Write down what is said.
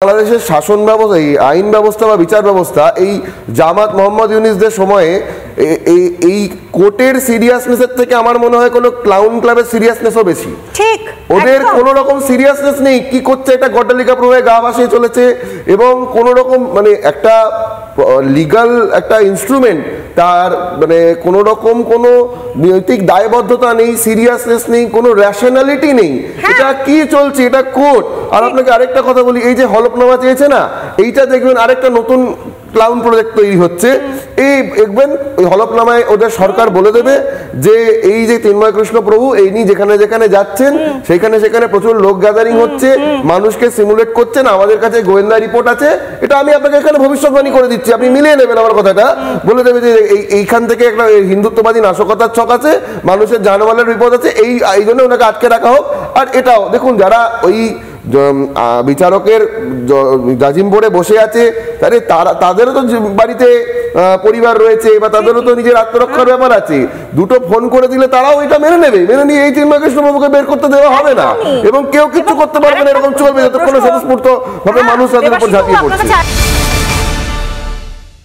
বাংলাদেশের শাসন ব্যবস্থা, এই আইন ব্যবস্থা বা বিচার ব্যবস্থা এই জামাত মোহাম্মদ ইউনিসদের সময়ে এই কোর্টের সিরিয়াসনেসের থেকে আমার মনে হয় কোনো ক্লাউন ক্লাবের সিরিয়াসনেসও বেশি। ঠিক, ওদের কোনো রকম সিরিয়াসনেস নেই, কি করছে এটা গড্ডালিকা প্রভাবে গা ভাসিয়ে চলেছে, এবং কোনো রকম মানে একটা লিগাল একটা ইনস্ট্রুমেন্ট তার মানে কোনো রকম কোনো নৈতিক দায়বদ্ধতা নেই, সিরিয়াসনেস নেই, কোনো র্যাশনালিটি নেই। এটা কি চলছে? এটা কোর্ট। আর আপনাকে আরেকটা কথা বলি, এই যে হলফনামা চেয়েছে না, এইটা দেখবেন আরেকটা নতুন ক্লাউন প্রজেক্ট তৈরি হচ্ছে। এই দেখবেন ওই হলফনামায় ওদের সরকার বলে দেবে যে এই যে তন্ময় কৃষ্ণ প্রভু এই নিয়ে যেখানে যেখানে যাচ্ছেন সেখানে সেখানে প্রচুর লোক গ্যাদারিং হচ্ছে, মানুষকে সিমুলেট করছেন, আমাদের কাছে গোয়েন্দা রিপোর্ট আছে। এটা আমি আপনাকে এখানে ভবিষ্যৎবাণী করে দিচ্ছি, আপনি মিলিয়ে নেবেন আমার কথাটা। বলে দেবে যে এইখান থেকে একটা হিন্দুত্ববাদী নাশকতার ছক আছে, মানুষের জানমালের বিপদ আছে, এই জন্য ওনাকে আটকে রাখা হোক। আর এটাও দেখুন, যারা ওই বিচারকের জাজিম বোর্ডে বসে আছে তাদেরও তো বাড়িতে পরিবার রয়েছে বা তাদেরও তো নিজের আত্মরক্ষার ব্যাপার আছে। দুটো ফোন করে দিলে তারাও এটা মেনে নেবে, মেনে নিয়ে এই তন্ময় কৃষ্ণ বাবুকে বের করতে দেওয়া হবে না, এবং কেউ কিছু করতে পারবে না, এরকম চলবে যতক্ষণ স্বতঃস্ফূর্ত ভাবে মানুষ তাদের উপর ঝাঁপিয়ে পড়ছে।